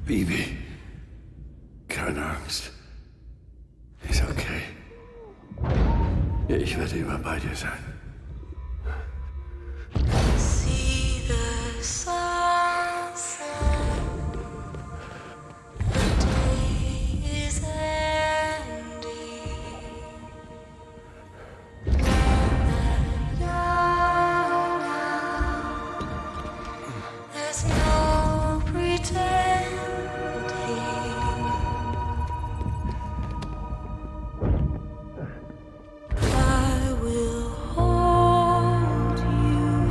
Bibi, keine Angst. Ist okay. Ich werde immer bei dir sein. See the sunset. The day is ending. And there's no pretending. I will hold you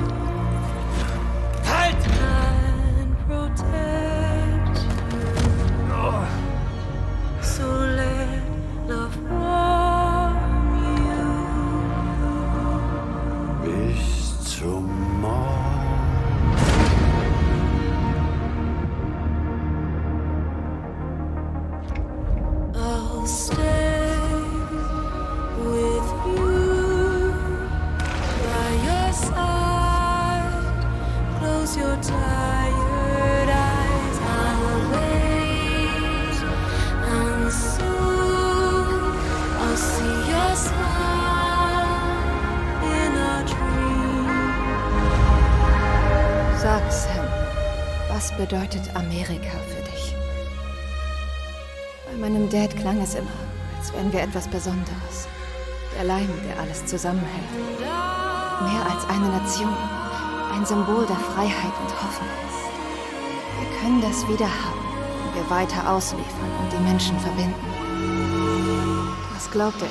and protect you. So let love warm you. Bis zum Morgen. I'll stay with you by your side. Close your tired eyes. I'll wait, and soon I'll see your smile in a dream. Sag, Sam, was bedeutet Amerika für dich? Bei meinem Dad klang es immer, als wären wir etwas Besonderes. Der Leim, der alles zusammenhält. Mehr als eine Nation. Ein Symbol der Freiheit und Hoffnung. Wir können das wieder haben, wenn wir weiter ausliefern und die Menschen verbinden. Das glaubte er.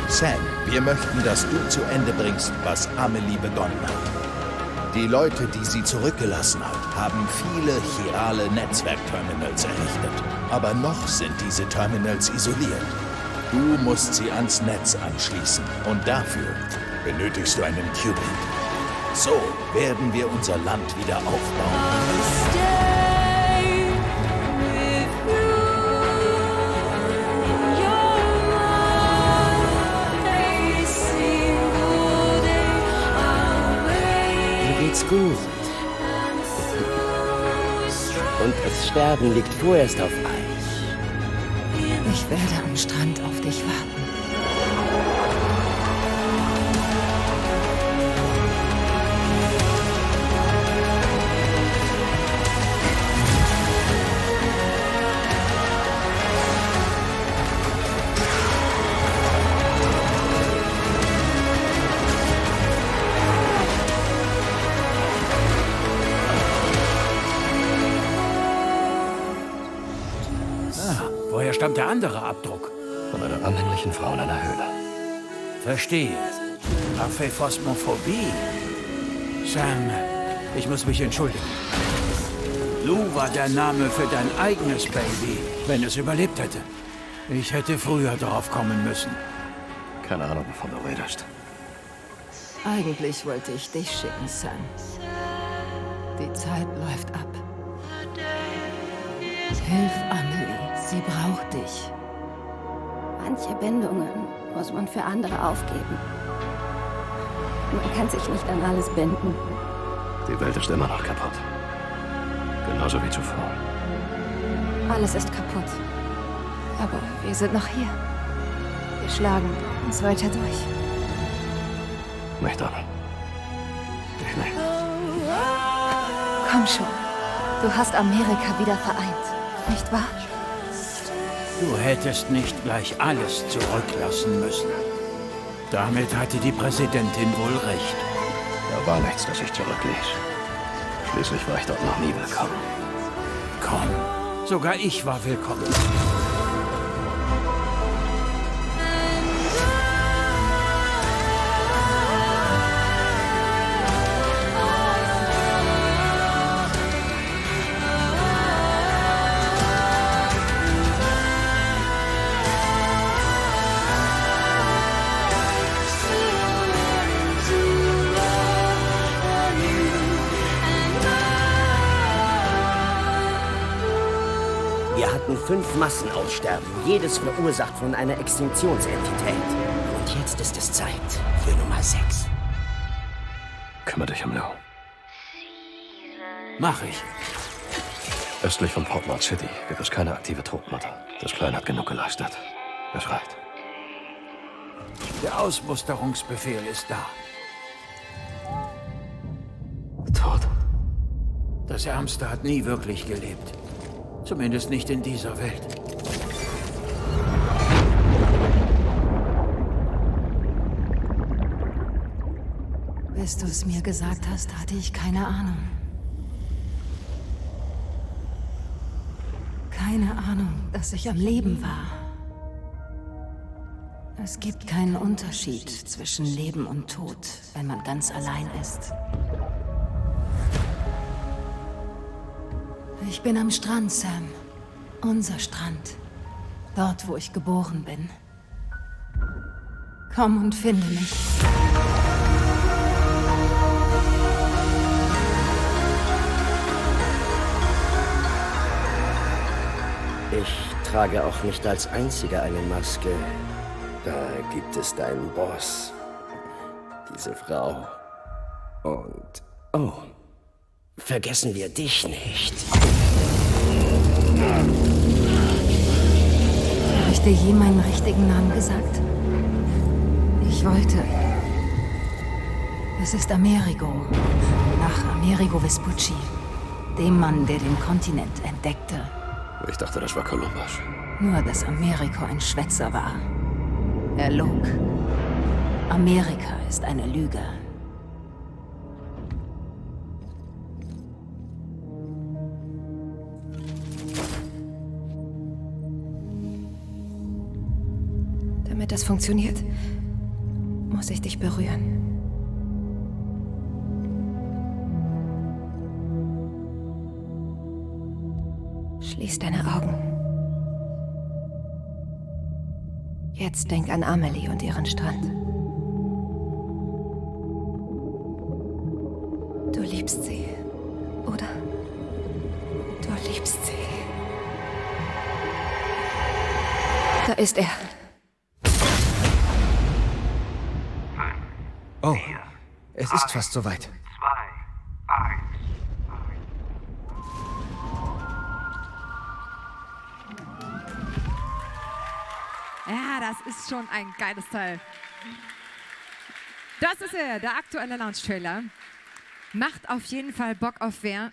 Sam, wir möchten, dass du zu Ende bringst, was Amelie begonnen hat. Die Leute, die sie zurückgelassen hat, haben viele chirale Netzwerkterminals errichtet. Aber noch sind diese Terminals isoliert. Du musst sie ans Netz anschließen. Und dafür benötigst du einen Qubit. So werden wir unser Land wieder aufbauen. Stay with you. Your mind, every single day. I'll wait. Mir geht's gut. And so Und das Sterben liegt vorerst auf Eis. Ich werde am Strand auf dich warten. Woher stammt der andere Abdruck? Von einer anhänglichen Frau in einer Höhle. Verstehe. Phasmophobie. Sam, ich muss mich entschuldigen. Lou war der Name für dein eigenes Baby, wenn es überlebt hätte. Ich hätte früher drauf kommen müssen. Keine Ahnung, wovon du redest. Eigentlich wollte ich dich schicken, Sam. Die Zeit läuft ab. Hilf Amelie, sie braucht dich. Manche Bindungen muss man für andere aufgeben. Man kann sich nicht an alles binden. Die Welt ist immer noch kaputt. Genauso wie zuvor. Alles ist kaputt. Aber wir sind noch hier. Wir schlagen uns weiter durch. Nicht alle. Ich nicht. Komm schon. Du hast Amerika wieder vereint, nicht wahr? Du hättest nicht gleich alles zurücklassen müssen. Damit hatte die Präsidentin wohl recht. Da war nichts, das ich zurückließ. Schließlich war ich dort noch nie willkommen. Komm, sogar ich war willkommen. Wir hatten 5 Massenaussterben, jedes verursacht von einer Extinktionsentität. Und Jetzt ist es Zeit für Nummer 6. Kümmere dich um Lou. Mach ich. Östlich von Portmore City gibt es keine aktive Todmutter. Das Kleine hat genug geleistet. Es reicht. Der Ausmusterungsbefehl ist da. Tot. Das Ärmste hat nie wirklich gelebt. Zumindest nicht in dieser Welt. Bis du es mir gesagt hast, hatte ich keine Ahnung. Keine Ahnung, dass ich am Leben war. Es gibt keinen Unterschied zwischen Leben und Tod, wenn man ganz allein ist. Ich bin am Strand, Sam. Unser Strand. Dort, wo ich geboren bin. Komm und finde mich. Ich trage auch nicht als Einziger eine Maske. Da gibt es deinen Boss. Diese Frau. Und... oh. Vergessen wir dich nicht. Habe ich dir je meinen richtigen Namen gesagt? Ich wollte. Es ist Amerigo. Nach Amerigo Vespucci. Dem Mann, der den Kontinent entdeckte. Ich dachte, das war Columbus. Nur, dass Amerigo ein Schwätzer war. Er log. Amerika ist eine Lüge. Damit das funktioniert, muss ich dich berühren. Schließ deine Augen. Jetzt denk an Amelie und ihren Strand. Du liebst sie, oder? Du liebst sie. Da ist er. Oh, es ist fast soweit. Ja, das ist schon ein geiles Teil. Das ist er, der aktuelle Launch-Trailer. Macht auf jeden Fall Bock auf wer.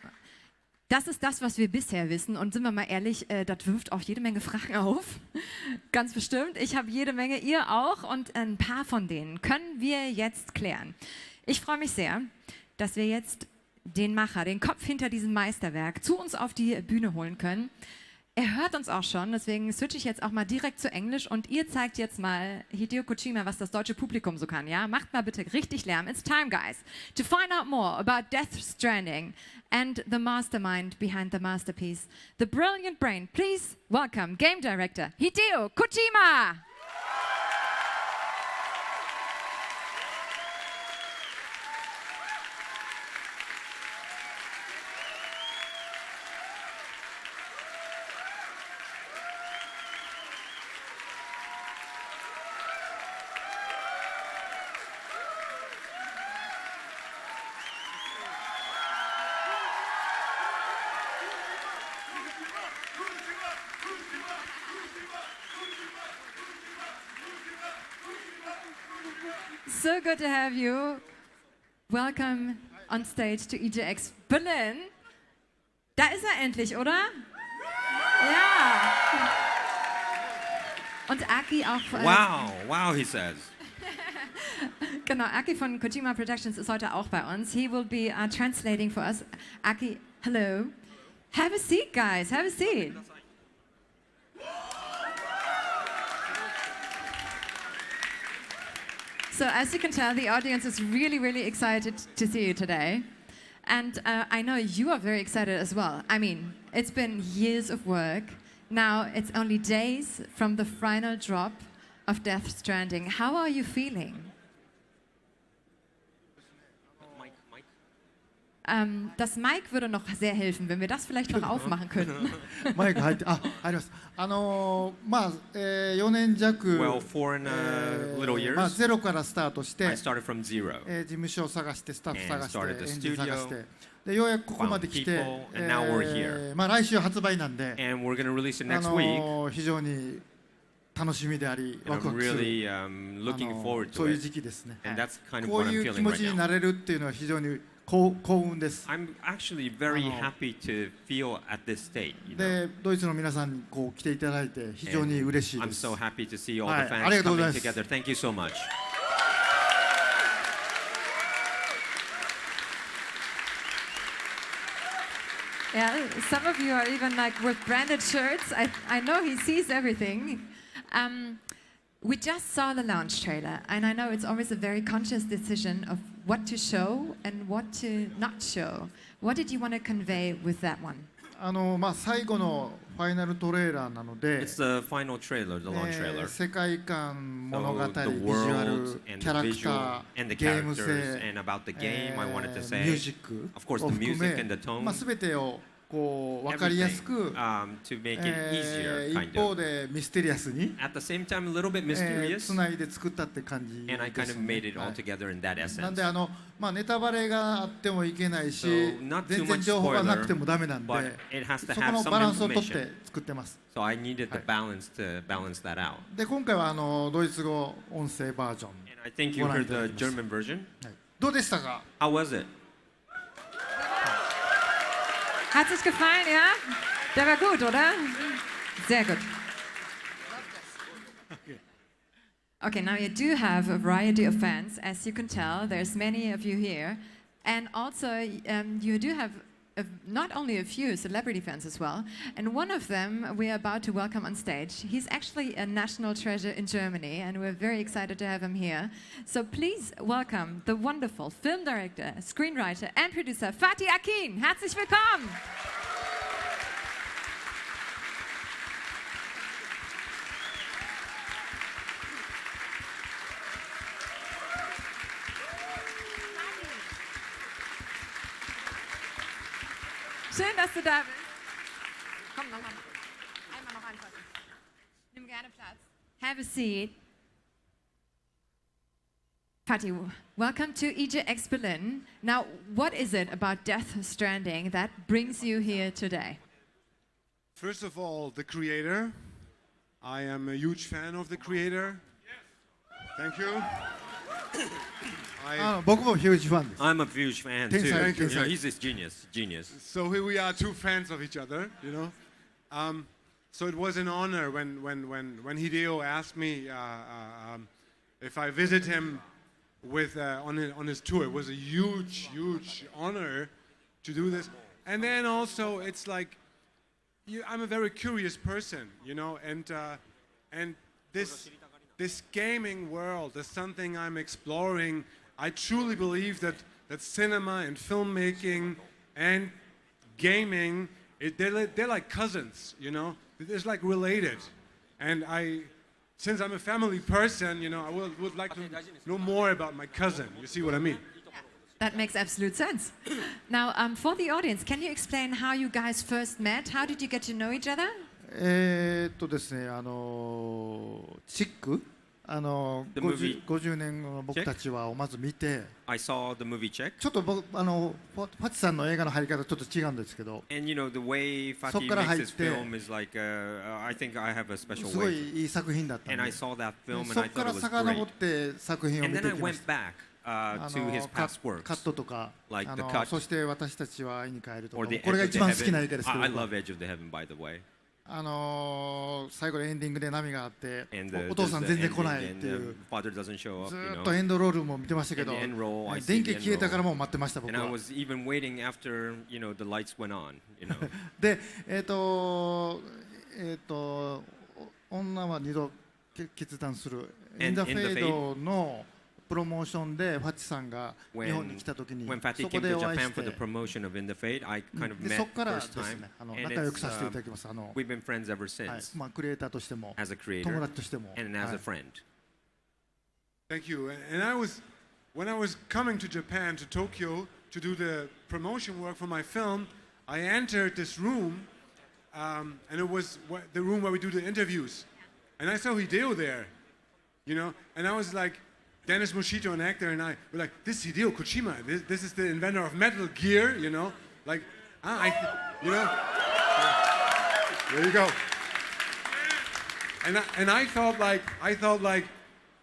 Das ist das, was wir bisher wissen. Und sind wir mal ehrlich, das wirft auch jede Menge Fragen auf. Ganz bestimmt. Ich habe jede Menge, ihr auch. Und ein paar von denen können wir jetzt klären. Ich freue mich sehr, dass wir jetzt den Macher, den Kopf hinter diesem Meisterwerk zu uns auf die Bühne holen können. Er hört uns auch schon, deswegen switche ich jetzt auch mal direkt zu Englisch und ihr zeigt jetzt mal Hideo Kojima, was das deutsche Publikum so kann, ja? Macht mal bitte richtig Lärm. It's time, guys, to find out more about Death Stranding and the mastermind behind the masterpiece, the brilliant brain. Please welcome Game Director Hideo Kojima! So good to have you. Welcome on stage to EGX Berlin. Da ist er endlich, oder? Ja. Und Aki auch. Wow, he says. Genau, Aki von Kojima Productions ist heute auch bei uns. He will be translating for us. Aki, hello. Have a seat, guys. Have a seat. So as you can tell, the audience is really, really excited to see you today. And I know you are very excited as well. I mean, it's been years of work. Now it's only days from the final drop of Death Stranding. How are you feeling? Das Mic würde noch sehr helfen, wenn wir das vielleicht noch aufmachen könnten. マイク入って、あ、入ります。まあ、4年弱、Well, 4 little years, まあ、ゼロからスタートして、 I started from zero. 事務所を探して、スタッフ探して、 And started the エンジン探し studio, て、でようやくここまで来て、 found people, and now we're here. まあ、来週発売なんで、 And we're going to release it next week. 非常に楽しみであり、 And ワクワ I'm クする、 really looking forward そう to いう it. 時期ですね。 And that's kind of こう what い I'm う気 feeling 持 right ちに now. なれるっていうのは非常に幸運です。 I'm actually very happy to feel at this state. You know? で、ドイツの皆さんにこう来ていただいて非常に嬉しい I'm です。 so happy to see all は the い、あり fans がとうござい coming ます。 together. Thank you so much. Yeah, some of you are even like with branded shirts. I know he sees everything. We just saw the launch trailer, and I know it's always a very conscious decision of what to show and what to not show. What did you want to convey with that one? まあ最後のファイナルトレーラーなので、It's the final trailer, the launch trailer. 世界観、物語、 So ビ the ジュア world ル、 and キャラ the クタ visual ー、 and the ゲーム characters 性、 and about the game, I wanted to ミ say. ュージック Of course, を the 含 music め、 and the tone. まあ全てをこう分かりやすく、 to make it easier, 一 kind 方 of. でミステリアスに、At the same time, a little bit mysterious. つないで作ったって感じ And I で kind す of ね。 made it all together in that なん essence. でまあネタバレがあってもいけないし、 So, not too 全然 much 情報がなくて spoiler, もダメなんで、 but it has to そこ have の some バランスをとって information. 作ってます。 So I needed the balance to balance that out. で今回はドイツ語音声バージョン。 And I think you ご覧い heard ただ the きます。 German version. どうでしたか？ How was it? Hat es gefallen, ja? Der war gut, oder? Sehr gut. Okay, now you do have a variety of fans, as you can tell. There's many of you here. And also, you do have not only a few celebrity fans as well. And one of them we are about to welcome on stage. He's actually a national treasure in Germany, and we're very excited to have him here. So please welcome the wonderful film director, screenwriter, and producer, Fatih Akin. Herzlich willkommen! Schön, dass du da bist. Komm, nochmal. Einmal noch anfassen. Nimm gerne Platz. Have a seat. Fatih, welcome to EGX Berlin. Now, what is it about Death Stranding that brings you here today? First of all, the creator. I am a huge fan of the creator. Thank you. 僕もヒュージファンです。 I'm a huge fan too. Thank you. You know, he's this genius. So here we are, two fans of each other, you know. So it was an honor when Hideo asked me if I visit him with on his tour. It was a huge honor to do this. And then also it's like I'm a very curious person, you know, and this gaming world is something I'm exploring. I truly believe that cinema and filmmaking and gaming, they're like cousins, you know? It's like related. And since I'm a family person, you know, I would like to know more about my cousin. You see what I mean? That makes absolute sense. Now, for the audience, can you explain how you guys first met? How did you get to know each other? ですね、チック50年後の僕たちはまず見て、 I saw the movie Check. ちょっと僕ファチさんの映画の入り方ちょっと違うんですけど、 And you know the way そ Fatih こから makes 入っ his て film is like I think I have a special すご way. いいい作品だったん And I で、 saw that film and そ I こか thought ら it was 遡 great. って作品を And 見 then て I きま went した。 back to his カ past works. ットとか、 Like the cut. そして私たちは愛に帰るとか、 Or the これが Edge of 一 the 番好きな映画 Heaven. ですけど、 I love Edge of the Heaven, by the way. 最後のエンディングで波があって And お父さん there's 全 the 然来ない ending っていう and father doesn't show up, ず you ーっ know. とエンドロールも見てましたけど、 And the end roll, I see 電 the 気 end 消えたから roll. もう待ってました僕 And I は。 was even waiting after, you know, the lights went on, you know. で、女は二度決断する。インダフェイドのプロモーションでファチさんが日本に来た時に When Fatih そこ came で to お会い Japan し for the て、 promotion of In the Fate, I kind of で met そこからで first す time. ね、 And 仲良く it's, させていただきます。 we've been friends ever はい、 since まあクリエイターとしても as a 友 creator 達としても。 and as は a い friend. Thank you. And when I was coming to Japan, to Tokyo, to to do the promotion work for my film, I entered this room, and it was the room where we do the interviews. And I saw Hideo there, you know, and I was like, Dennis Moschito, an actor, and I were like, this is Hideo Kojima, this is the inventor of Metal Gear, you know, like, you know, there you go. And I thought like,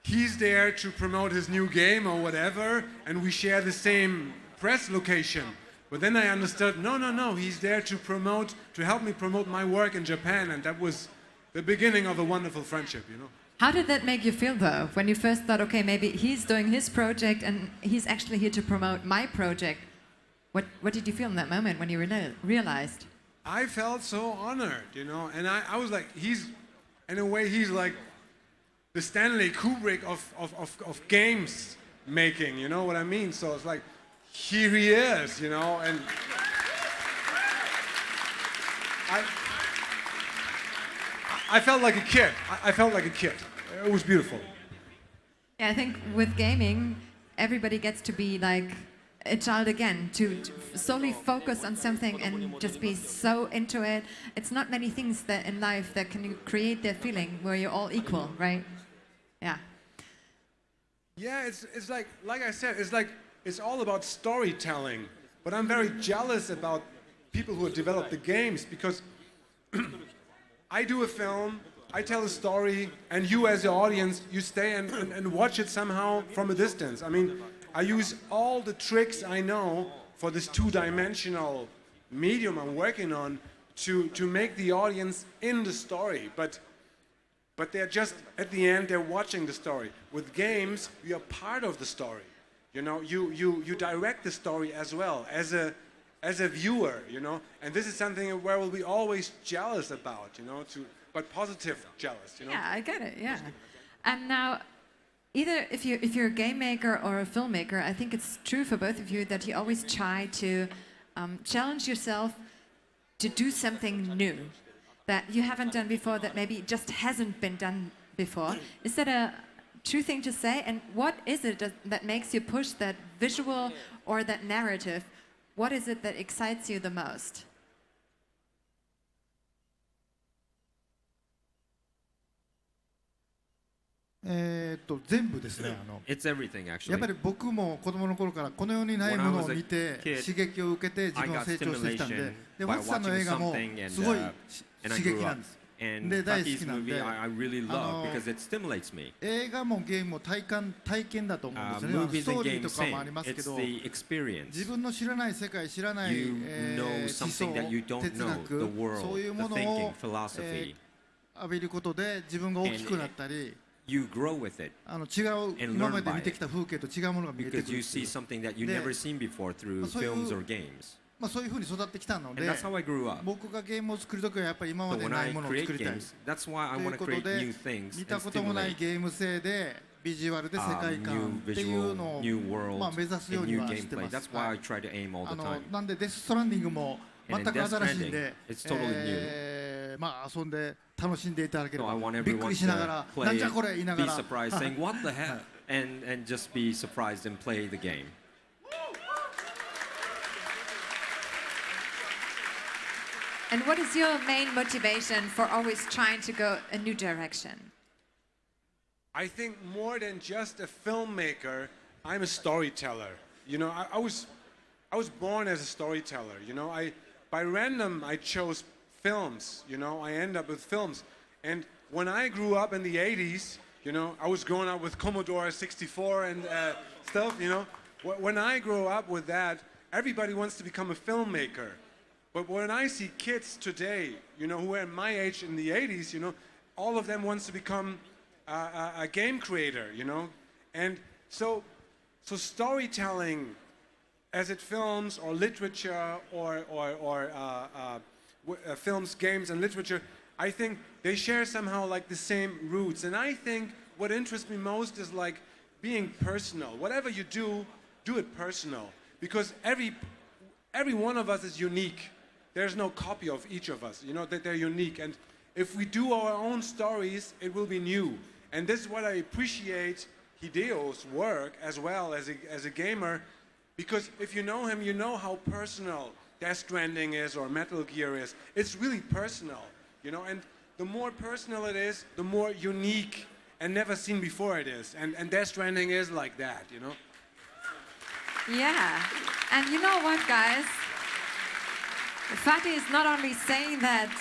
he's there to promote his new game or whatever, and we share the same press location. But then I understood, no, he's there to help me promote my work in Japan, and that was the beginning of a wonderful friendship, you know. How did that make you feel, though, when you first thought, okay, maybe he's doing his project and he's actually here to promote my project? What did you feel in that moment when you realized? I felt so honored, you know, and I was like, in a way, he's like the Stanley Kubrick of games making, you know what I mean? So it's like, here he is, you know, and I felt like a kid. I felt like a kid. It was beautiful. Yeah, I think with gaming, everybody gets to be like a child again, to solely focus on something and just be so into it. It's not many things that in life that can create that feeling where you're all equal, right? Yeah. Yeah, it's like I said, it's all about storytelling. But I'm very jealous about people who have developed the games, because I do a film, I tell a story, and you as the audience, you stay and watch it somehow from a distance. I mean, I use all the tricks I know for this two-dimensional medium I'm working on to make the audience in the story. But they're just, at the end, they're watching the story. With games, you're part of the story. You know, you direct the story as well, as a viewer, you know. And this is something where we'll be always jealous about, you know, but positive jealous, you know. Yeah, I get it, yeah. And now, either if you're a game maker or a filmmaker, I think it's true for both of you that you always try to challenge yourself to do something new that you haven't done before, that maybe just hasn't been done before. Is that a true thing to say? And what is it that makes you push that visual or that narrative? What is it that excites you the most? It's everything, actually. やっぱり僕も子供の頃からこの世にないものを見て刺激を受けて自分は成長してきたんで、でワッツさんの映画もすごい刺激なんです。で大好きなんで、映画もゲームも体験だと思うんですよね。ストーリーとかもありますけど、自分の知らない世界、知らない思想、哲学、そういうものを浴びることで自分が大きくなったり、You grow with it 違う今まで見てきた風景と違うものが見えてくる。Because you see something that you never seen before through films or games. そういう風に育ってきたので、 And that's how I grew up. 僕がゲームを作るときはやっぱり今までないものを作りたい。 That's why I want to create new things. 見たこともないゲーム性でビジュアルで世界観っていうのを目指すようにはしてます。That's why I try to aim all the time. なんでデス・ストランディングも全く新しいんで、遊んで楽しんでいただければ、びっくりしながら、なんじゃこれ言いながら、 be surprised, saying what the hell, and just be surprised and play the game. And what is your main motivation for always trying to go a new direction? I think more than just a filmmaker, I'm a storyteller. You know, I was born as a storyteller. You know, by random I chose films. You know, I end up with films. And when I grew up in the 80s, you know, I was growing up with Commodore 64 and stuff. You know, when I grow up with that, everybody wants to become a filmmaker. But when I see kids today, you know, who are my age in the 80s, you know, all of them wants to become a game creator, you know. And so storytelling, as it films or literature or films, games, and literature, I think they share somehow like the same roots. And I think what interests me most is like being personal. Whatever you do, do it personal. Because every one of us is unique. There's no copy of each of us, you know, that they're unique. And if we do our own stories, it will be new. And this is what I appreciate Hideo's work as well as a gamer. Because if you know him, you know how personal Death Stranding is or Metal Gear is. It's really personal, you know, and the more personal it is, the more unique and never seen before it is. And Death Stranding is like that, you know? Yeah. And you know what, guys? Fatih is not only saying that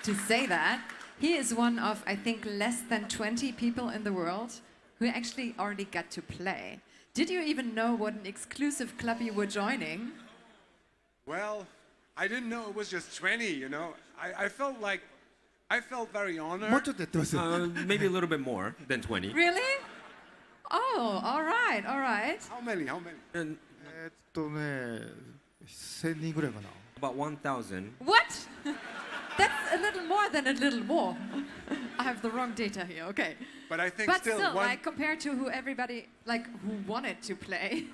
to say that, he is one of, I think, less than 20 people in the world who actually already got to play. Did you even know what an exclusive club you were joining? Well, I didn't know it was just 20, you know? I felt very honored. Maybe a little bit more than 20. Really? Oh, all right, all right. How many? 1000人ぐらいかな。 About 1,000. What? That's a little more than a little more. I have the wrong data here. Okay. But I think but still, like compared to who everybody like who wanted to play.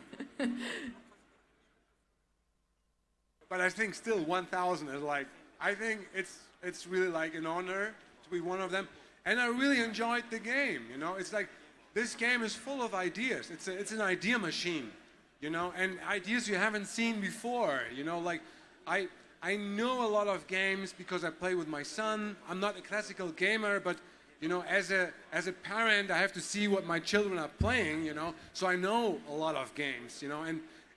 But I think still 1,000 is like, I think it's really like an honor to be one of them. And I really enjoyed the game, you know? It's like, this game is full of ideas. It's an idea machine, you know? And ideas you haven't seen before, you know? Like, I know a lot of games because I play with my son. I'm not a classical gamer, but you know, as a parent, I have to see what my children are playing, you know. So I know a lot of games, you know.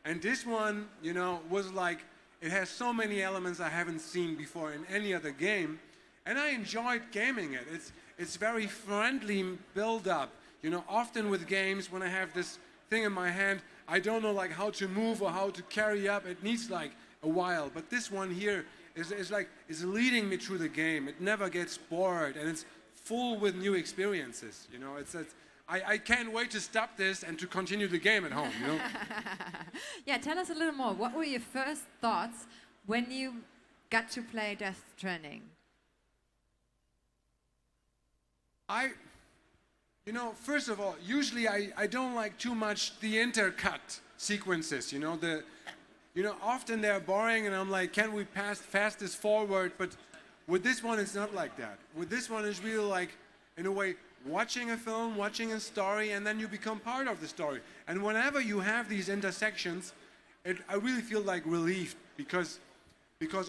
And this one, you know, was like, it has so many elements I haven't seen before in any other game, and I enjoyed gaming it. It's very friendly build up, you know. Often with games, when I have this thing in my hand, I don't know like how to move or how to carry up. It needs like a while, but this one here is leading me through the game. It never gets bored, and it's full with new experiences. You know, I can't wait to stop this and to continue the game at home. You know. Yeah, tell us a little more. What were your first thoughts when you got to play Death Stranding? You know, first of all, usually I don't like too much the intercut sequences. You know, often they're boring, and I'm like, can we fast this forward? But with this one, it's not like that. With this one, it's really like, in a way, watching a film, watching a story, and then you become part of the story. And whenever you have these intersections, I really feel like relieved because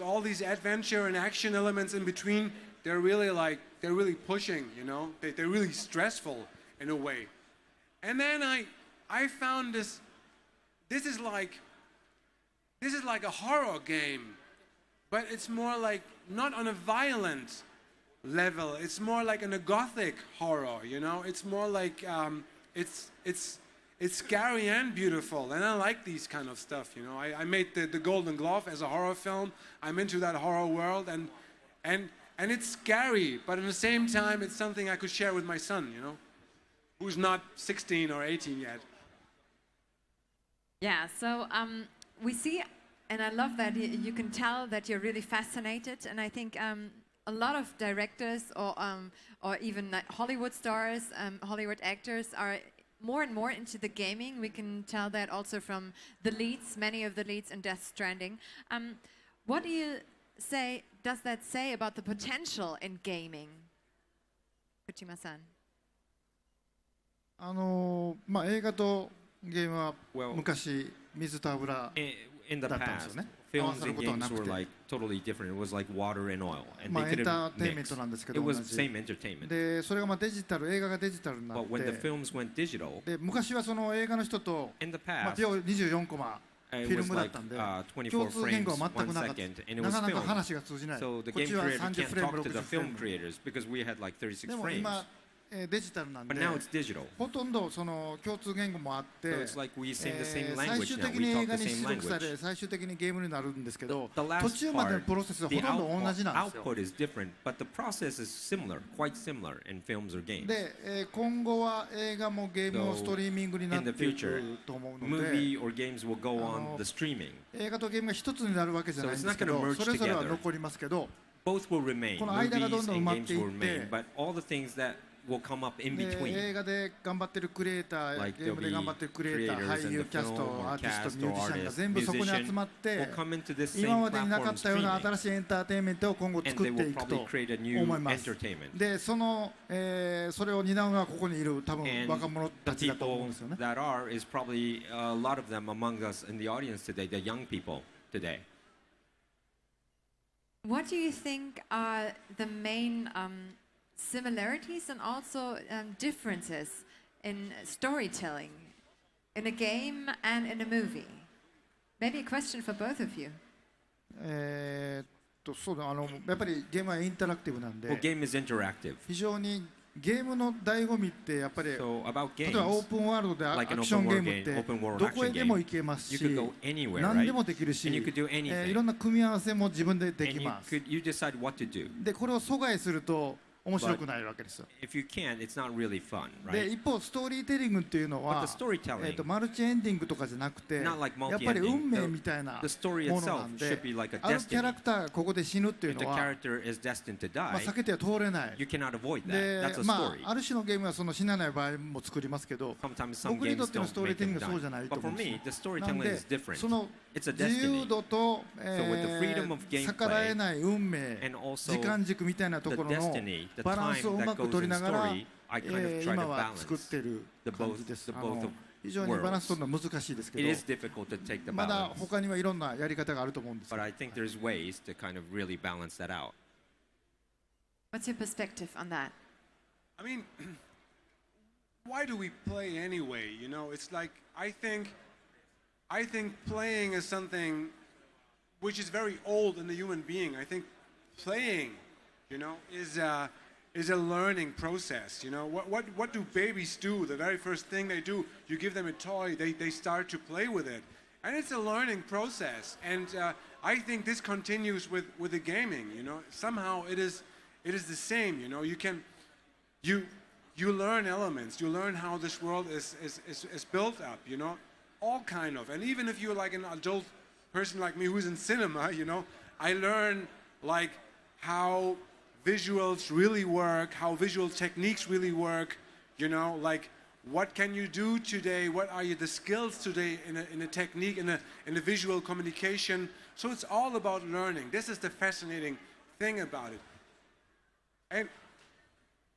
all these adventure and action elements in between, they're really pushing, you know? They're really stressful in a way. And then I found this is like a horror game, but it's more like not on a violent level. It's more like in a gothic horror, you know? It's more like, it's scary and beautiful, and I like these kind of stuff, you know? I made the Golden Glove as a horror film. I'm into that horror world, and it's scary, but at the same time, it's something I could share with my son, you know? Who's not 16 or 18 yet. Yeah, so we see, and I love that you can tell that you're really fascinated, and I think a lot of directors or even Hollywood stars, Hollywood actors are more and more into the gaming. We can tell that also from the leads, many of the leads in Death Stranding. What do you say, does that say about the potential in gaming? Kojima-san. 映画とゲームは昔水と油だったんですよね。 Films and games were like totally different. It was like water and oil, and they エンター couldn't テインメン mix. トなんですけ It ど、 was 同 the じ same entertainment. で、それがデジタル、映画がデジタルになっ But when the て、 films went digital, で昔はその映画の人と、 in the 秒 past, 24コマフ it ィル was ムだっ like たんで、 24共通言語は frames 全く 1 なかった。 second, and it な was かなか filmed. 話が通じない。 So the こっ game ちは creator 30 can't フレーム、 talk to the 60フレー film ム。 creators because we had like 36でも frames. 今、デジタルなんで、 But now it's digital. ほとんどその共通言語もあって So it's like we sing the same 最 language 終 now. 的 We に talk 映画 the に same 出力さ language. れ最終的にゲームになるんですけど The 途 last 中までの part, プロセスはほ the とんど同じなんですよ output is different, but the process is similar, quite similar in films or games. で、今後は映画もゲームもストリーミングになっ In て the いく future, と思うの movie で or games will go on the streaming. 映画とゲームが一つになるわけじゃないん So で it's すけ not gonna ど merge それぞれは together. 残りますけど Both will remain. この間がどん Movies どん埋 and まって games い will って remain, but all the things that will come up in between. 映画で頑張ってるクリエイター、 Like ゲームで頑張ってるクリエイター、俳優、キャスト、アーティスト、ミュージシャンが全部そこに集まって今までになかったような新しいエンターテインメントを今後作っていくと思います。で、それを担うのはここにいる多分若者たちだと思うんですよね。 That are is probably a lot of them among us in the audience today, the young people today. What do you think are the main similarities and also differences in storytelling in a game and in a movie? Maybe a question for both of you. そうだ、やっぱりゲームはインタラクティブなんで、 Well, game is interactive. 非常にゲームの醍醐味ってやっぱり、 So about 例 games, えばオープンワールドでア like ク an ション open ゲ world ームって game, open world どこへ action でも game, 行けます you し、 could go anywhere, 何で right? もできるし、 And you could do anything. いろんな組み合わせも自分ででき And you ます。 you decide what to do. で、これを阻害すると面白くないわけですよ。 If you can't, it's not really fun, で、 right? 一方ストーリーテリングっていうの But は the storytelling, マルチエンディングとかじゃなくて、 not like やっぱり運 multi-ending. 命みたいな The story ものな itself ん should で、 be like a あるキャラ destiny. クターがここで死ぬっていう If the のは、 character is destined to 避 die, けては通れない。 you cannot avoid that. で、 That's a ま story. あ、ある種のゲームはその死なない場合も作りますけど、 Sometimes some 僕にと games っての don't ストーリー make テリン them グはそうじゃ die. ないと But 思 for うん me, です the よ。なん storytelling で is different. その It's a 自由 destiny. 度と、 So with the freedom of gameplay 逆らえない運命、 and also 時間軸みたいなところ the の destiny, the バラン time スをう that まく goes 取り in ながら、 story, I kind of try 今 to は作っ balance てる the 感 both, じです。 the both of 非常にバランス worlds. 取るのは難しいですけ It ど、 is difficult to take the まだ balance. 他にはいろんなやり方があると思うんです。 But I think there's ways to kind of really balance that out. What's your perspective on that? I mean, why do we play anyway? You know, it's like I think playing is something which is very old in the human being. I think playing, you know, is a learning process. You know, what do babies do? The very first thing they do, you give them a toy, they start to play with it, and it's a learning process. And I think this continues with the gaming. You know, somehow it is the same. You know, you learn elements, you learn how this world is built up. You know, all kind of, and even if you're like an adult person like me who's in cinema, you know, I learn like how visuals really work, how visual techniques really work, you know, like what can you do today, what are the skills today in a technique, in a visual communication. So it's all about learning. This is the fascinating thing about it. And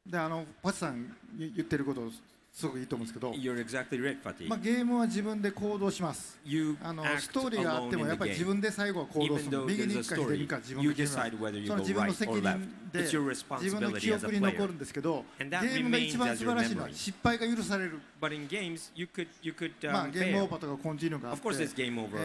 で、パチさん言ってることすごくいいと思うんですけど、You're exactly right, Fatih. まあ、ゲームは自分で行動します。You ストーリーがあってもやっぱり自分で最後は行動す Even る。 though 右に there's 行 a くか左に story, 行くか自分 you で決め decide whether る。 you その go 自分の right 責 or 任 left. で It's your 自分の responsibility 記 as 憶 a に残 player. るんですけど、ゲ And that ームが一 remains 番 as 素 your 晴らしいのは memory. 失敗が許される。 But in games, you could まあ、ゲームオー fail. バーとかコンティニューがあっ Of course, it's て、 game over.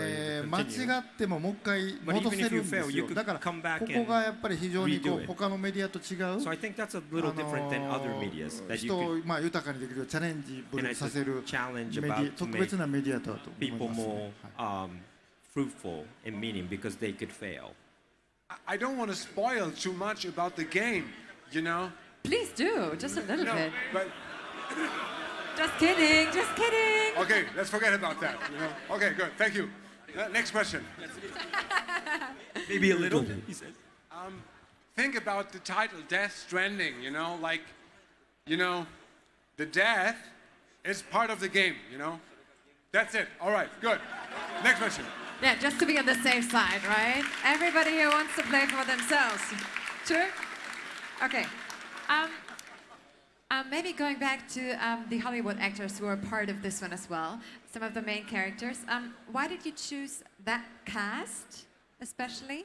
間 Continue. 違ってももう一回 But 戻 even せ if る you んで fail, す you よ。 could だから come back ここが and やっぱり非常にこ redo う it. 他のメディアと違う。 So I think that's a little different than other medias that 人 you を could まあ豊かにできるチャレンジブル and に it's させる a challenge メディ about ア to 特 make 別なメディアだと思い people ます、 more ね。はい fruitful in meaning because they could fail. I don't want to spoil too much about the game, you know. Please do, just a little No, bit. but Just kidding, just kidding. okay, let's forget about that. You know. Okay, good. Thank you. Next question. Maybe a little, he says. Think about the title, Death Stranding. You know, like, you know, the death is part of the game. You know, that's it. All right, good. Next question. Yeah, just to be on the safe side, right? Everybody here wants to play for themselves. True? Okay. Maybe going back to the Hollywood actors who are part of this one as well, some of the main characters. Why did you choose that cast, especially?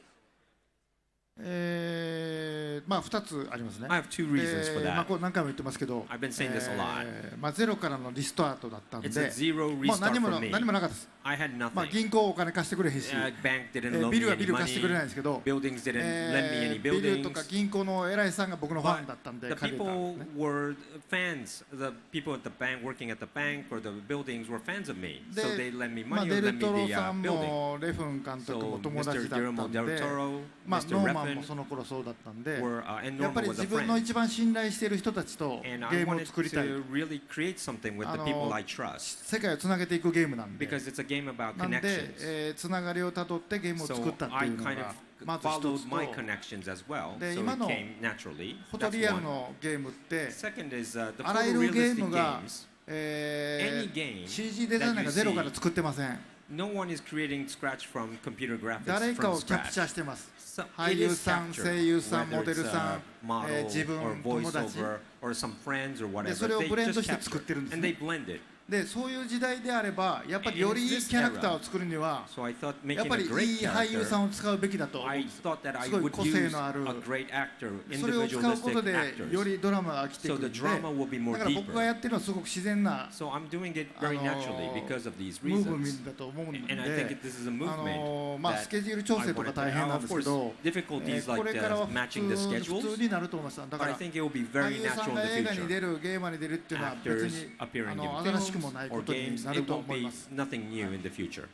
まあ2つありますね。 I have two reasons for まあ that. これ何回も言ってますけど、 I've been saying this a lot. まあゼロからのリストアートだったんで、 It's a zero もう restart 何も for me. 何もなかったです。 I had まあ nothing. 銀行お金貸してくれへんし、 Bank didn't loan ビ me ルはビ any ル貸してくれないんですけど、 money. Buildings didn't lend me any ビルとか buildings. 銀行の偉いさんが僕のファンだったんで The 借りたん people ですね。 were fans. The people at the bank, working at the bank or the buildings, were fans of me. So で they lent me まあ money デ or ル lent me トロ the さん building. もレフン監督 So も友 Mr. 達だったん Guillermo で del Toro, まあ Mr. ノーマンんもその頃そうだったんで、 and やっぱり Norma was 自 a 分の friend. 一番信頼している人たちと And ゲ I ームを wanted 作りたい。 to really create something with the people I trust 世界をつなげていくゲームなんで、 because it's a game about なん connections. で、つながりをたどってゲームを作 So ったって I いうの kind が of まず一 followed つ my と、 connections as well. で So 今 it の came naturally. フォト That's リアル one. のゲームって、 Second is the あらゆるゲーム photorealistic が games. Any game CG デザイナーがゼロから作ってません。 No one is creating scratch from computer graphics 誰か from をキャプ scratch. チャーしてます。 So 俳 it 優 is さん、 captured, 声優さん、 whether モデル it's さ a ん、 model 自分、 or 友達。 voiceover or some friends or で whatever. それを They ブレン just ドして capture 作ってるんです and ね。 they blend it. でそういう時代であればやっぱりよりいいキャラクターを作るには So I thought やっ making ぱ a りい great い俳優さん character, を使うべきだと思うん I です。 thought that I すごい would 個性 use のある a great actor, それを使うこと individualistic でよ actors. りドラマが来てく So る the んで、 drama will be more だから僕が deeper. やってるのはすごく自然な So I'm doing it very naturally because of these ムーブメ reasons. ントだと思うんで、 And I think this is a movement まあ that スケジュール調整とか大変なんですけど、 difficulties こ like れからは matching the 普通になると思います。だ schedules, か but I ら think it will be 俳 very 優さん natural が in 映画 the に future. 出るゲーマーに出るっていうのは別 Actors に appearing in 新しくも films ないこ or とに games, なる it と won't 思い be ます。 nothing new in the future.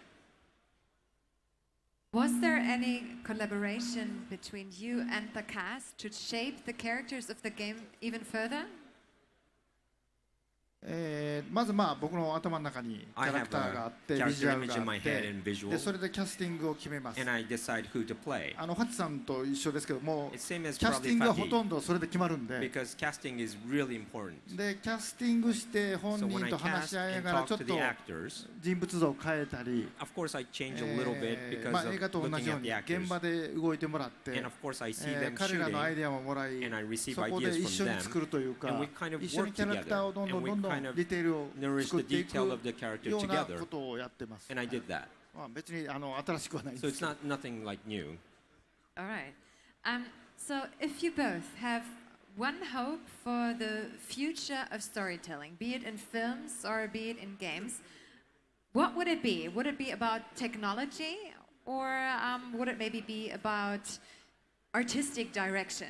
Was there any collaboration between you and the cast to shape the characters of the game even further? まずまあ僕の頭の中にキャラクターがあって、ビジュアルがあって、でそれでキャスティングを決めます。 And I decide who to play. ファティさんと一緒ですけども、 It's キ same ャ as スティ probably ングはほと Fatih んどそれで決まるんで、 because casting is really important. でキャスティングして本 So when 人 I と話 cast し合いな and がら talk ちょっ to と the actors, 人物像を変えたり、 of course I change a little bit because まあ of 映画と同じ looking よう at に the 現場 actors. で動いてもらって、 And of course I see them 彼らのアイ shooting デアももらい、 and I receive そこ ideas で一緒 from に them 作るというか and we kind of 一緒に work キャラクターを together どんど and ん we どんど kind ん of ディテールを nourish 作っ the ていく detail of the character ような together ことをやってます。 and I did that. まあ別に新しくはないん So です it's not nothing like new. All right. So if you both have one hope for the future of storytelling, be it in films or be it in games, what would it be? Would it be about technology or would it maybe be about artistic direction?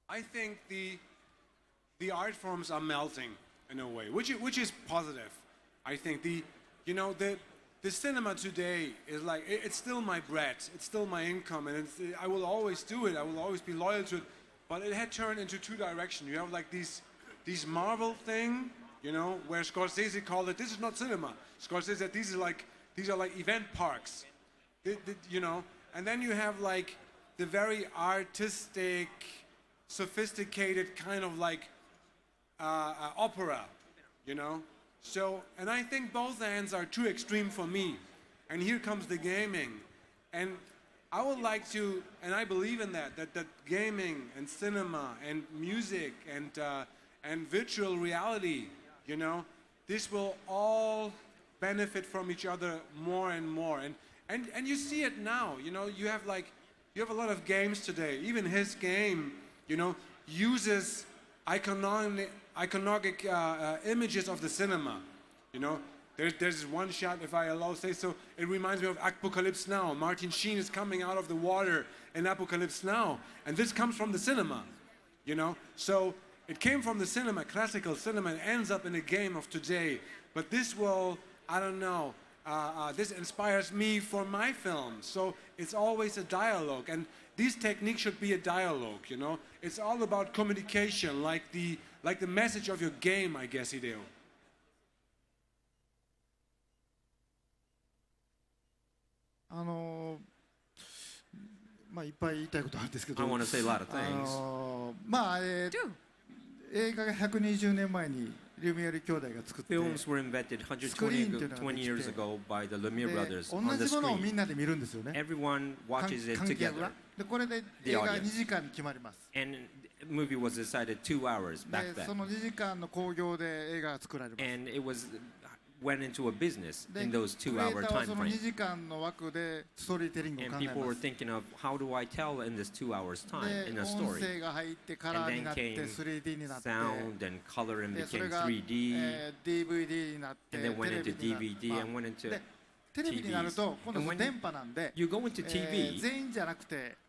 I think the art forms are melting in a way, which is positive. I think the cinema today is like it's still my bread, it's still my income, and I will always do it. I will always be loyal to it. But it had turned into two directions. You have like these Marvel thing, where Scorsese called it. This is not cinema. Scorsese said these are like event parks, And then you have like the very artistic, sophisticated kind of like opera, So, and I think both ends are too extreme for me. And here comes the gaming. And I would like to, and I believe in that gaming and cinema and music and virtual reality, this will all benefit from each other more and more. And you see it now, you have a lot of games today. Even his game, uses iconic images of the cinema. There's one shot, if I allow say so, it reminds me of Apocalypse Now. Martin Sheen is coming out of the water in Apocalypse Now, and this comes from the cinema, So it came from the cinema, classical cinema, and ends up in a game of today. But this will, I don't know, this inspires me for my films. So it's always a dialogue, and these techniques should be a dialogue, It's all about communication, like the message of your game, I guess, Hideo. まあいっぱい言いたいことあるんですけど、 I want to say a lot of things. まあ映画が120年前にリュミエール兄弟が作って、 Films were invented 120 years ago by the Lumiere brothers 同 on the じものをみ screen. んなで見るんですよね。 Everyone watches it 観客 together. がでこれで The 映画は audience. 2時間に決まります。 And the movie was decided 2 hours back で then. その2時間の興行で映画が作られます。 And it went into a business で in those クリエイ 2-hour ターはそ time の2 frame. 時間の枠でストーリーテリングを And 考え people ま were す。 thinking of how do I tell in this 2 hours time で in a 音 story. 声が入ってカラーになって And then came3D になって Sound and color and でそれ became が 3D. DVD になって And then went テレ into ビにな DVD っ and went into でテレビになると今度 And when 電波なんで you go into TV, 全員じゃなくて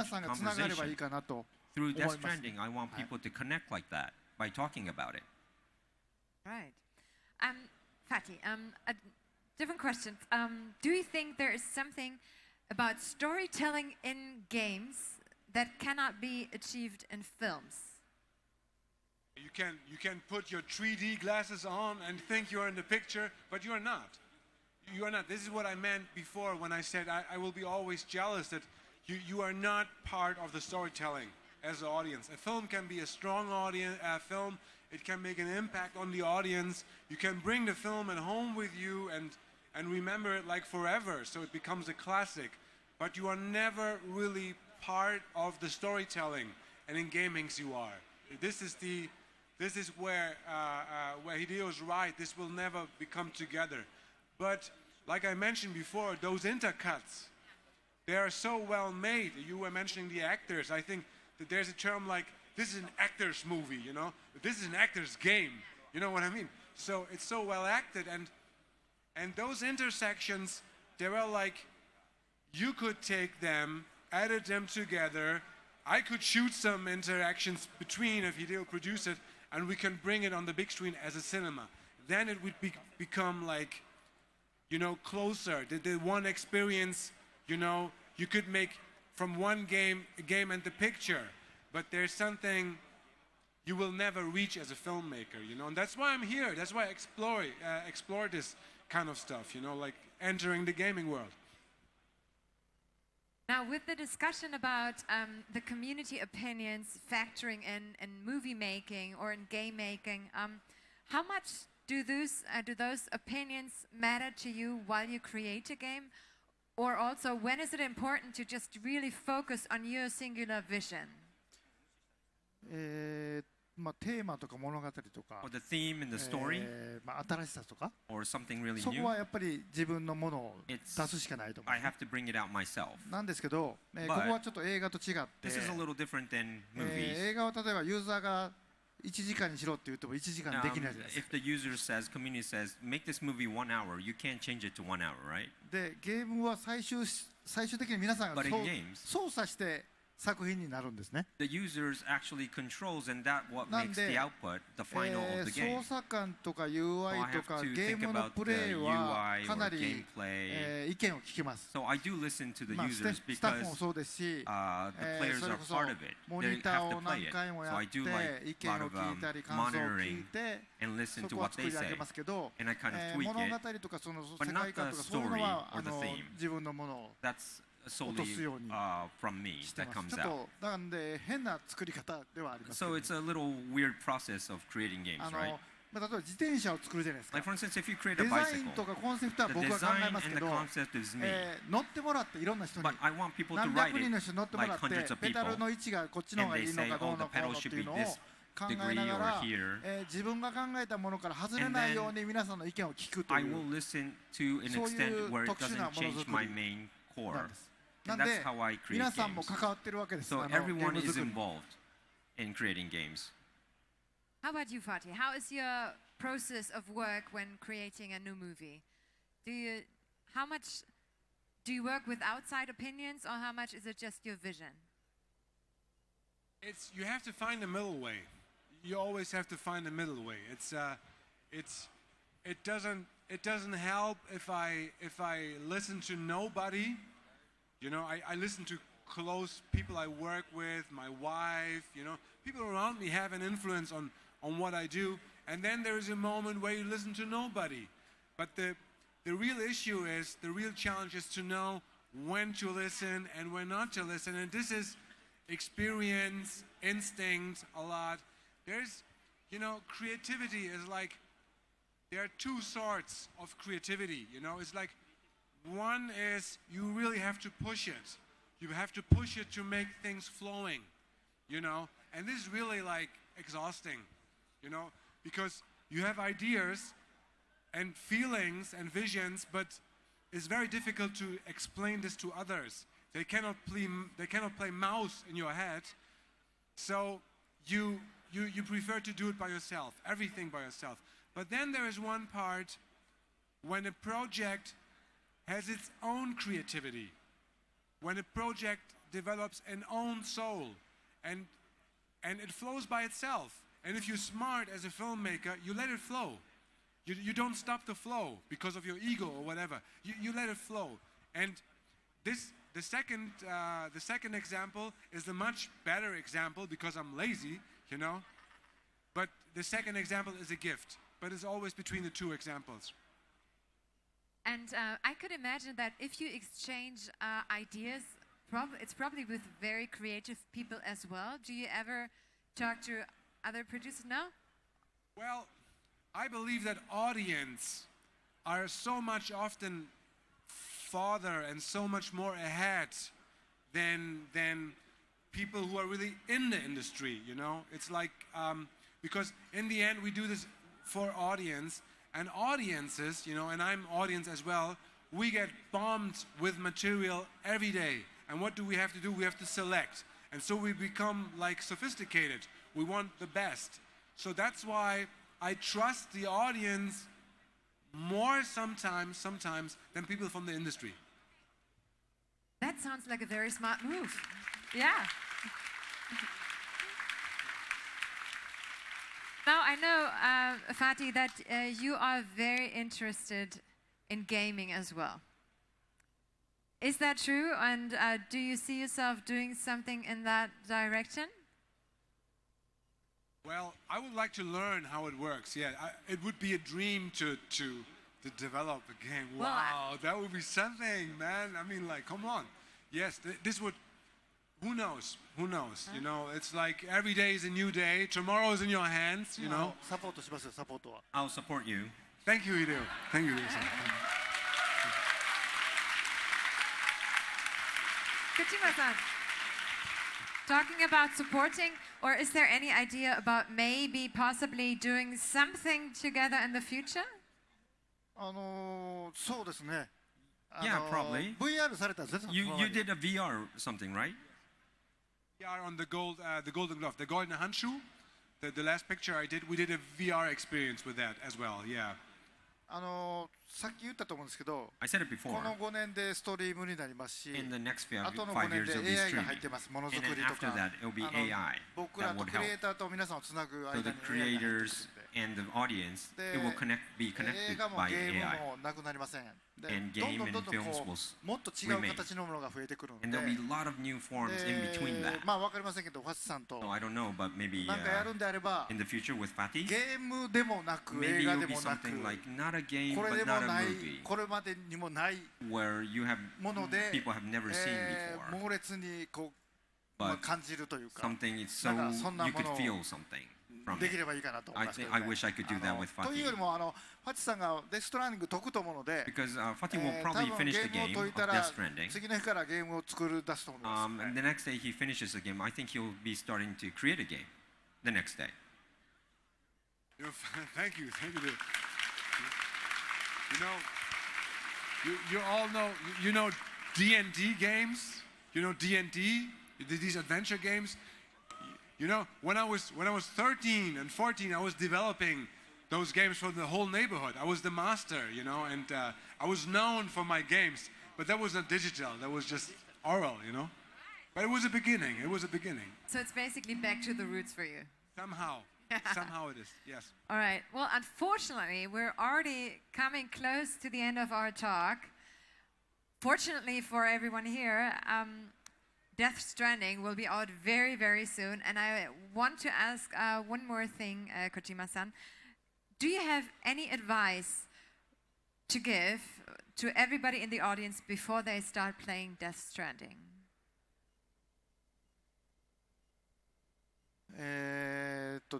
皆さんがつながればいいかなと Through 思い Death ます。 Stranding, I want people to connect like that by talking about it. Right. Fatih, different questions. Do you think there is something about storytelling in games that cannot be achieved in films? You can put your 3D glasses on and think you're in the picture, but you are not. You are not. This is what I meant before when I said I will be always jealous that you are not part of the storytelling as an audience. A film can be a strong audience film. It can make an impact on the audience. You can bring the film at home with you and remember it like forever, so it becomes a classic. But you are never really part of the storytelling, and in gamings you are. This is where Hideo is right. This will never become together. But like I mentioned before, those intercuts, they are so well made. You were mentioning the actors. I think that there's a term like, this is an actor's movie, you know? This is an actor's game. You know what I mean? So it's so well acted, and those intersections, they were like, you could take them, edit them together. I could shoot some interactions between if Hideo produced it, and we can bring it on the big screen as a cinema. Then it would become like, you know, closer. The one experience, you know, you could make from one game, a game and the picture. But there's something you will never reach as a filmmaker, you know. And that's why I'm here. That's why I explore this kind of stuff, you know, like entering the gaming world. Now, with the discussion about the community opinions factoring in movie making or in game making, how much do those opinions matter to you while you create a game? Or also, when is it important to just really focus on your singular vision? まあテーマとか物語とか、 Or the theme in the story, まあ新しさとか、 or something really そこ new. はやっぱり自分のものを出すしかないと思う。 I have to bring it out myself. なんですけど、ここはちょっと映画と違って、 This is a little different than movies. 映画は例えばユーザーが1時間にしろって言っても1時間できないじゃないですか。 If the user says, community says, make this movie 1 hour, you can't change it to 1 hour, right? で、ゲームは最終的に皆さんが But in games, 操作して作品になるんですね。 the users actually controls, and that what makes the output, the final of the game. 操作感とか UI とかゲームのプレイはかなり意見を聞きます。 So I do listen to the まあ users スタッフ because もそうですし、 the players それ are こそ part of it. モ They ニター have を to 何 play it. 回もや So っ I て do like 意 a 見 lot を of 聞いたり感想を聞い monitoring て and listen そ to こは what 作 they り上 say. げますけど、 And I kind of tweak 物 it, 語とかその but 世 not 界観 the とかそういうの story は or the theme. 自分のものを That's 落と solely すように from me して that ます。 comes ちょっ out. となんで変な作り方ではありますけ So ど、 it's a little weird process of creating games, あ right? のまあ例えば自転車を作るじゃないですか。 Like for instance, if you create a デザイン bicycle, とかコンセプトは the 僕は考 design えます and け the ど、 concept is me. 乗ってもらっていろんな人に But I want people to 何 ride 百人の it 人に乗ってもら like って hundreds of ペダ people, ルの位置がこっちの方 and がい they いの say, かど oh, う the のこう pedal のっ should ていう be のを this 考えな degree が or ら、 here. 自分が考えたものから外れないように皆さんの意見を聞くと I いう will listen to an そういう extent where it 特殊な doesn't ものづ change く my り main な core. んです。 And なん that's で how I create 皆さんも games. 関わってるわけです。 So あのゲー everyone ム is 作り。 involved in creating games. How about you, Fatih? How is your process of work when creating a new movie? How much do you work with outside opinions, or how much is it just your vision? You have to find a middle way. You always have to find a middle way. It doesn't help if I listen to nobody. You know, I listen to close people I work with, my wife. You know, people around me have an influence on what I do. And then there is a moment where you listen to nobody. But the real issue is, the real challenge is to know when to listen and when not to listen. And this is experience, instinct a lot. There's, you know, creativity is like, there are two sorts of creativity, you know. It's like, one is you really have to push it. You have to push it to make things flowing, you know. And this is really like exhausting, you know, because you have ideas and feelings and visions, but it's very difficult to explain this to others. They cannot play mouse in your head, so you prefer to do it by yourself, everything by yourself. But then there is one part when a project has its own creativity, when a project develops an own soul, and it flows by itself. And if you're smart as a filmmaker, you let it flow. You don't stop the flow because of your ego or whatever. You let it flow. And the second example is the much better example because I'm lazy, you know. But the second example is a gift. But it's always between the two examples. And I could imagine that if you exchange ideas, it's probably with very creative people as well. Do you ever talk to other producers now? Well, I believe that audience are so much often farther and so much more ahead than people who are really in the industry, you know? It's like, because in the end we do this for audience, and audiences, you know, and I'm audience as well, we get bombed with material every day. And what do we have to do? We have to select. And so we become like sophisticated. We want the best. So that's why I trust the audience more sometimes than people from the industry. That sounds like a very smart move. Yeah. Now I know, Fatih, that you are very interested in gaming as well. Is that true? And do you see yourself doing something in that direction? Well, I would like to learn how it works. Yeah, it would be a dream to develop a game. Wow, that would be something, man. I mean, like, come on. Yes, this would. Who knows? Who knows? You know, it's like every day is a new day. Tomorrow is in your hands. You know. I'll support you. Thank you, Hideo. Thank you, Hideo. Kojima-san, talking about supporting, or is there any idea about maybe possibly doing something together in the future? そうですね。Yeah, probably. VR されたんですね。You did a VR something, right? VR on the golden glove, the golden handschuh. The last picture I did, we did a VR experience with that as well. Yeah. さっき言ったと思うんですけど、 I said it before. この5年でストリームになりますし、 In the next あとの5 5年 years で it'll be AI が streaming. 入ってます。ものづ And く then りと after か that, it'll be AI 僕ら that と would クリエイ help. ターと皆さんをつなぐ So 間 the に AI が入ってます creators and the audience, it will be 映 connected 画も by ゲーム AI. もなくなりません。で And どん game どん and どんどん films こ will うもっと違う形のものが増えてくるので、 And there'll be a lot of new forms in between that. まあわかりませんけど、ファチさんと So I don't know, but maybe なんかやるんであれば、 in the future with Fatih, ゲームでもなく maybe 映画 it'll で be もなく、 something like not a game これ but でも not な a い、 movie, これまでにもない where you have もので、 people have never seen before. 猛烈にこう、まあ、 But 感じるというか、 something it's な so んかそんな you も could のを feel something from でき it. ればいいかなと思い I ますけ think ど I ね。wish I could do that with というより Fatih. もファチさんがデスストランディング解くと思うので、 Because Fatih will 多 probably 分 finish ゲ the ーム game を of 解いた Death ら Stranding. 次の日からゲームを作り出すと思います。 And the next day he finishes the game, I think he'll be starting to create a game the next day. Thank you. You know, you all know D&D games. You know D&D, these adventure games. You know, when I was 13 and 14, I was developing those games for the whole neighborhood. I was the master, you know, and I was known for my games. But that was not digital. That was just oral, you know. But it was a beginning. It was a beginning. So it's basically back to the roots for you. Somehow it is. Yes. All right. Well, unfortunately, we're already coming close to the end of our talk. Fortunately for everyone here, Death Stranding will be out very, very soon. And I want to ask one more thing, Kojima-san. Do you have any advice to give to everybody in the audience before they start playing Death Stranding?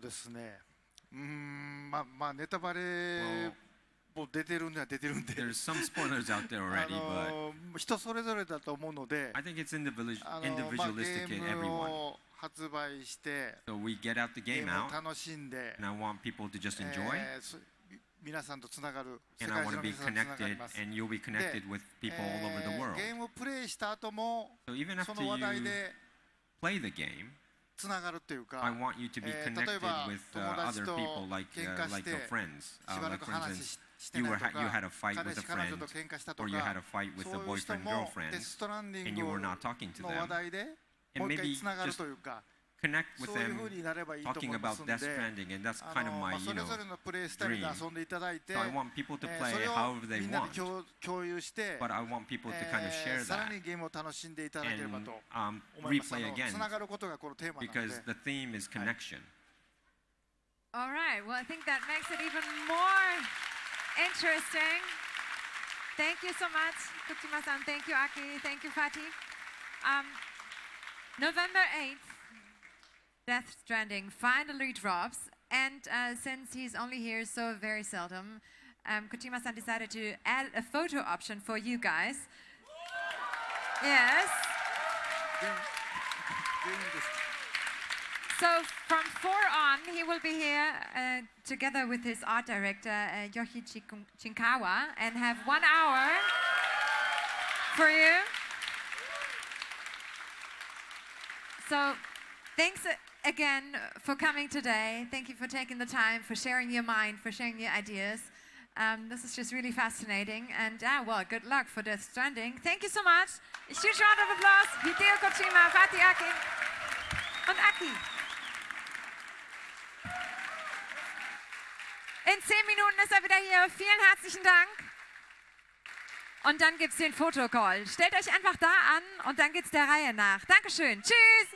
ですね、まあネタバレも出てるには出てるんで、 There's some spoilers out there already, but 人それぞれだと思うので、 I think it's individualistic まあ in ゲーム everyone. を発売して、 So we get out the ゲー game ム out, を楽しんで、 and I want people to just enjoy, 皆さんとつながる、世 and I 界中 want の to be 皆さんとつながり connected, ます。 and you'll be connected with people all over the world. ゲームをプレイした後も、 So even そ after の話題 you で play the game, つながるっていうか、 I want you to be 例え connected ば with 友達 other と people, like 喧嘩して your friends. しばら Like く for 話 instance, して you ないとか、 had a fight 彼 with a 氏彼女 friend, と喧嘩したと or you か、 had a fight with そ a ういう人 boyfriend, も girlfriend, デスストランディン and you グ were not talking to の話 them, 題で and もう一回 maybe つながる just というか、connect with them talking about Death Stranding, and that's kind of my, dream. So I want people to play however they want, but I want people to kind of share that and replay again, because the theme is connection. All right, well, I think that makes it even more interesting. Thank you so much, Kojima-san. Thank you, Aki. Thank you, Fatih. November 8th, Death Stranding finally drops, and since he's only here so very seldom, Kojima-san decided to add a photo option for you guys. Yes. So from 4 on, he will be here together with his art director, Yoshi Shinkawa, and have 1 hour for you. So thanks again for coming today. Thank you for taking the time, for sharing your mind, for sharing your ideas. This is just really fascinating. And well, good luck for Death Stranding. Thank you so much. A huge round of applause. Hideo Kojima, Fatih Akin und Aki. In 10 Minuten ist er wieder hier. Vielen herzlichen Dank. Und dann gibt es den Fotocall. Stellt euch einfach da an und dann geht's der Reihe nach. Dankeschön. Tschüss.